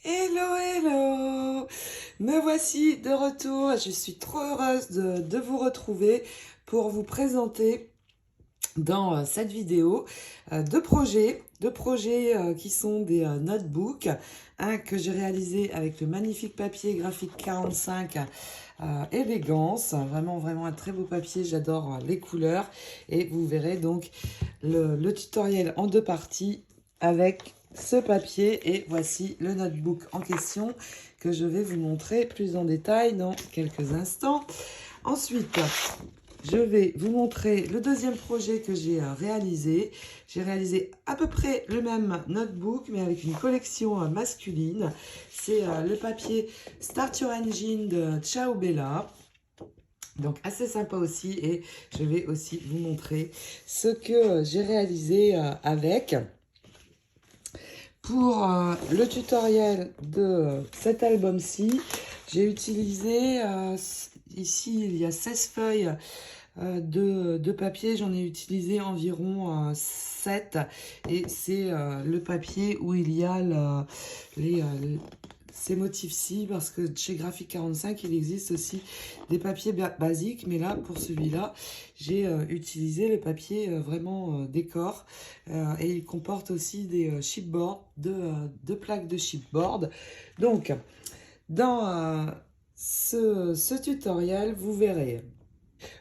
Hello, hello! Me voici de retour. Je suis trop heureuse de vous retrouver pour vous présenter dans cette vidéo deux projets qui sont des notebooks. Un que j'ai réalisé avec le magnifique papier graphique 45 Élégance. Vraiment, vraiment un très beau papier. J'adore les couleurs. Et vous verrez donc le tutoriel en deux parties avec ce papier. Et voici le notebook en question que je vais vous montrer plus en détail dans quelques instants. Ensuite, je vais vous montrer le deuxième projet que j'ai réalisé. J'ai réalisé à peu près le même notebook, mais avec une collection masculine. C'est le papier Start Your Engine de Ciao Bella. Donc assez sympa aussi, et je vais aussi vous montrer ce que j'ai réalisé avec. Pour le tutoriel de cet album-ci, j'ai utilisé, ici il y a 16 feuilles de papier, j'en ai utilisé environ 7, et c'est le papier où il y a ces motifs-ci, parce que chez Graphique 45 il existe aussi des papiers basiques, mais là pour celui-là j'ai utilisé le papier vraiment décor, et il comporte aussi des chipboards, deux plaques de chipboard. Donc dans ce tutoriel vous verrez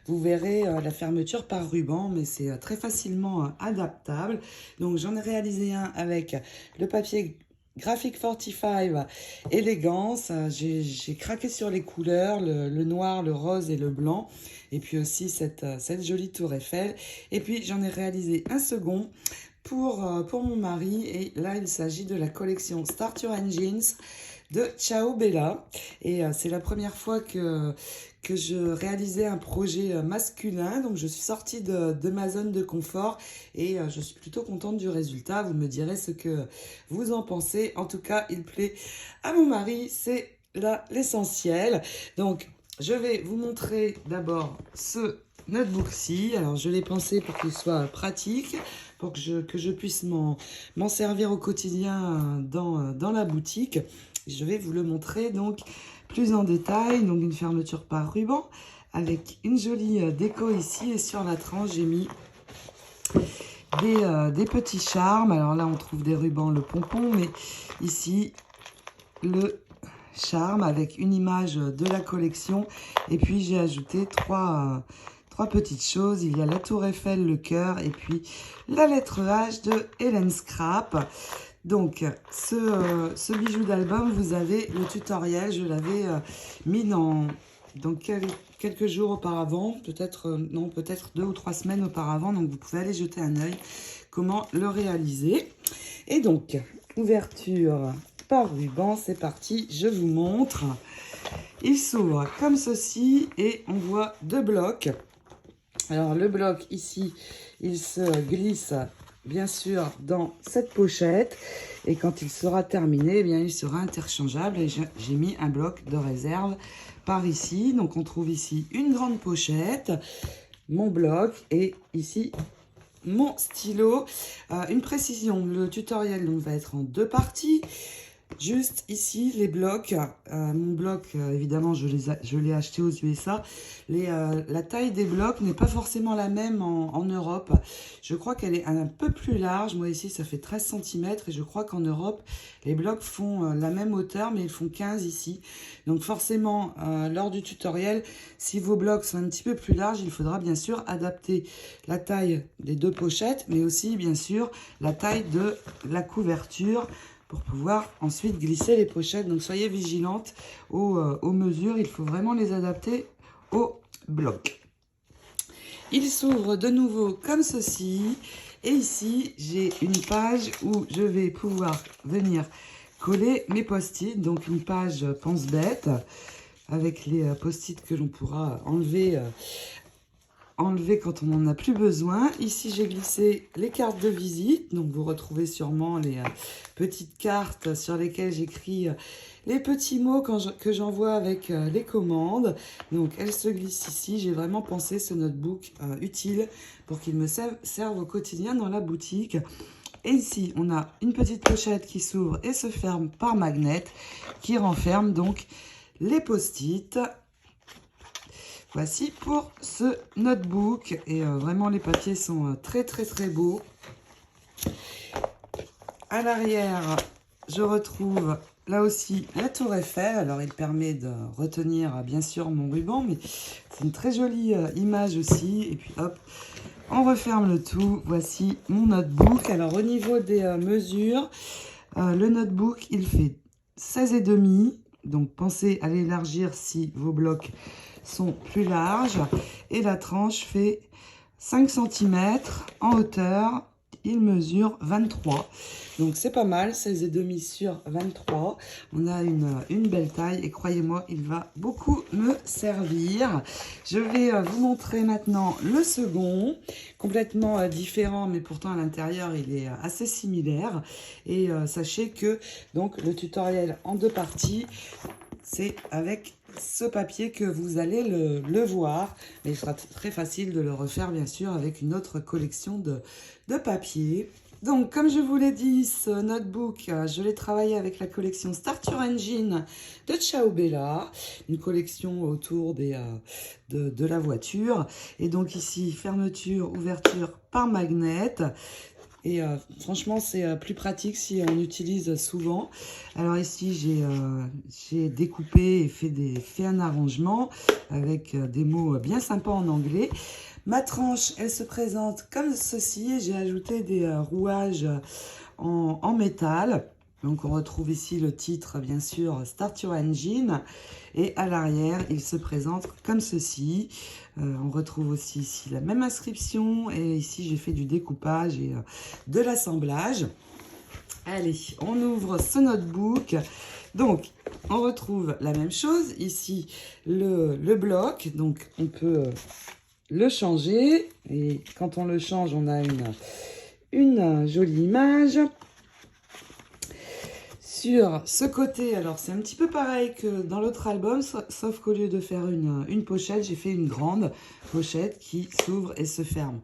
la fermeture par ruban, mais c'est très facilement adaptable. Donc j'en ai réalisé un avec le papier Graphic 45 Élégance. J'ai craqué sur les couleurs, le noir, le rose et le blanc. Et puis aussi cette jolie tour Eiffel. Et puis j'en ai réalisé un second pour mon mari. Et là, il s'agit de la collection Start Your Engines de Ciao Bella. Et c'est la première fois que je réalisais un projet masculin. Donc je suis sortie de ma zone de confort, et je suis plutôt contente du résultat. Vous me direz ce que vous en pensez. En tout cas, il plaît à mon mari, c'est là l'essentiel. Donc je vais vous montrer d'abord ce notebook-ci. Alors je l'ai pensé pour qu'il soit pratique, pour que je puisse m'en servir au quotidien dans la boutique. Je vais vous le montrer donc plus en détail. Donc une fermeture par ruban avec une jolie déco ici, et sur la tranche j'ai mis des petits charmes. Alors là on trouve des rubans, le pompon, mais ici le charme avec une image de la collection. Et puis j'ai ajouté trois petites choses. Il y a la tour Eiffel, le cœur, et puis la lettre H de Hélène Scrap. Donc ce bijou d'album, vous avez le tutoriel. Je l'avais mis dans quelques jours auparavant, peut-être non, peut-être 2 ou 3 semaines auparavant. Donc vous pouvez aller jeter un œil comment le réaliser. Et donc ouverture par ruban, c'est parti, je vous montre. Il s'ouvre comme ceci, et on voit deux blocs. Alors le bloc ici, il se glisse bien sûr dans cette pochette, et quand il sera terminé, eh bien, il sera interchangeable, et j'ai mis un bloc de réserve par ici. Donc on trouve ici une grande pochette, mon bloc, et ici mon stylo. Une précision, le tutoriel donc va être en deux parties. Juste ici, les blocs, mon bloc, évidemment, je l'ai acheté aux USA. La taille des blocs n'est pas forcément la même en Europe. Je crois qu'elle est un peu plus large. Moi, ici, ça fait 13 cm, et je crois qu'en Europe, les blocs font la même hauteur, mais ils font 15 ici. Donc, forcément, lors du tutoriel, si vos blocs sont un petit peu plus larges, il faudra bien sûr adapter la taille des deux pochettes, mais aussi, bien sûr, la taille de la couverture, pour pouvoir ensuite glisser les pochettes. Donc soyez vigilantes aux mesures, il faut vraiment les adapter au bloc. Il s'ouvre de nouveau comme ceci, et ici j'ai une page où je vais pouvoir venir coller mes post-it. Donc une page pense-bête avec les post-it que l'on pourra enlever quand on n'en a plus besoin. Ici, j'ai glissé les cartes de visite. Donc, vous retrouvez sûrement les petites cartes sur lesquelles j'écris les petits mots que j'envoie avec les commandes. Donc, elles se glissent ici. J'ai vraiment pensé ce notebook utile pour qu'il me serve au quotidien dans la boutique. Et ici, on a une petite pochette qui s'ouvre et se ferme par magnet, qui renferme donc les post-it. Voici pour ce notebook. Et vraiment, les papiers sont très beaux. À l'arrière, je retrouve là aussi la tour Eiffel. Alors, il permet de retenir bien sûr mon ruban, mais c'est une très jolie image aussi. Et puis hop, on referme le tout. Voici mon notebook. Alors, au niveau des mesures, le notebook, il fait 16,5. Donc, pensez à l'élargir si vos blocs sont plus larges. Et la tranche fait 5 cm en hauteur. Il mesure 23. Donc, c'est pas mal. 16,5 sur 23. On a une belle taille. Et croyez-moi, il va beaucoup me servir. Je vais vous montrer maintenant le second. Complètement différent, mais pourtant à l'intérieur, il est assez similaire. Et sachez que donc le tutoriel en 2 parties, c'est avec ce papier que vous allez le voir. Mais il sera très facile de le refaire, bien sûr, avec une autre collection de papier. Donc, comme je vous l'ai dit, ce notebook, je l'ai travaillé avec la collection Start Your Engine de Ciao Bella, une collection autour de la voiture. Et donc ici, fermeture, ouverture par magnet. Et franchement, c'est plus pratique si on utilise souvent. Alors ici, j'ai découpé et fait un arrangement avec des mots bien sympas en anglais. Ma tranche, elle se présente comme ceci. Et j'ai ajouté des rouages en métal. Donc on retrouve ici le titre, bien sûr, Start Your Engine. Et à l'arrière, il se présente comme ceci. On retrouve aussi ici la même inscription. Et ici, j'ai fait du découpage et de l'assemblage. Allez, on ouvre ce notebook. Donc, on retrouve la même chose. Ici, le bloc. Donc, on peut le changer. Et quand on le change, on a une jolie image. Sur ce côté, alors c'est un petit peu pareil que dans l'autre album, sauf qu'au lieu de faire une pochette, j'ai fait une grande pochette qui s'ouvre et se ferme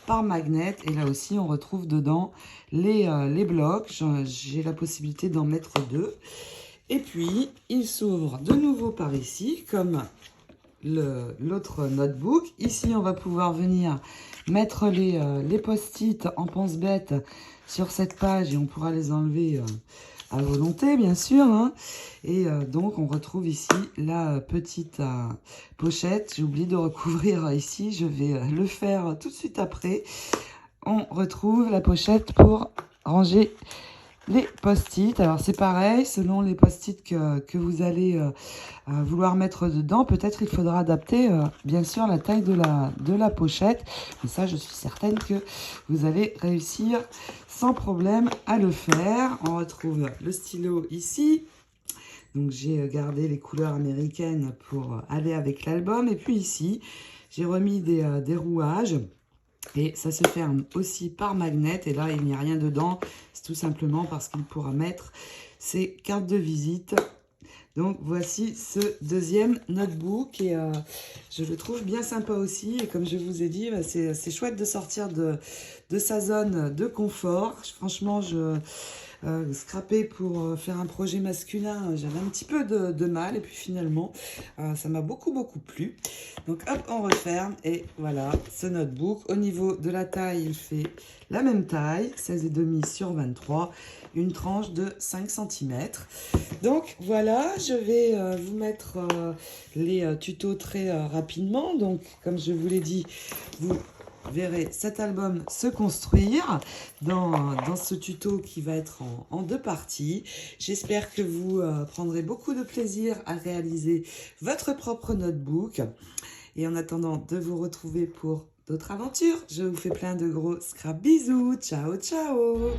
par magnet. Et là aussi, on retrouve dedans les blocs. J'ai la possibilité d'en mettre 2. Et puis, il s'ouvre de nouveau par ici, comme l'autre notebook. Ici, on va pouvoir venir mettre les post-it en pense-bête sur cette page et on pourra les enlever à volonté, bien sûr. Hein. Et donc, on retrouve ici la petite pochette. J'ai oublié de recouvrir ici. Je vais le faire tout de suite après. On retrouve la pochette pour ranger les post-it. Alors, c'est pareil, selon les post-it que vous allez vouloir mettre dedans, peut-être il faudra adapter, bien sûr, la taille de la pochette. Mais ça, je suis certaine que vous allez réussir sans problème à le faire. On retrouve le stylo ici. Donc, j'ai gardé les couleurs américaines pour aller avec l'album. Et puis ici, j'ai remis des rouages. Et ça se ferme aussi par magnet. Et là, il n'y a rien dedans. C'est tout simplement parce qu'il pourra mettre ses cartes de visite. Donc, voici ce deuxième notebook. Et je le trouve bien sympa aussi. Et comme je vous ai dit, bah, c'est chouette de sortir de sa zone de confort. Franchement, scraper pour faire un projet masculin, j'avais un petit peu de mal. Et puis finalement, ça m'a beaucoup plu. Donc hop, on referme. Et voilà, ce notebook. Au niveau de la taille, il fait la même taille, 16,5 sur 23. Une tranche de 5 cm. Donc voilà, je vais vous mettre les tutos très rapidement. Donc comme je vous l'ai dit, vous verrez cet album se construire dans ce tuto qui va être en 2 parties. J'espère que vous prendrez beaucoup de plaisir à réaliser votre propre notebook. Et en attendant de vous retrouver pour d'autres aventures, je vous fais plein de gros scrap bisous. Ciao, ciao!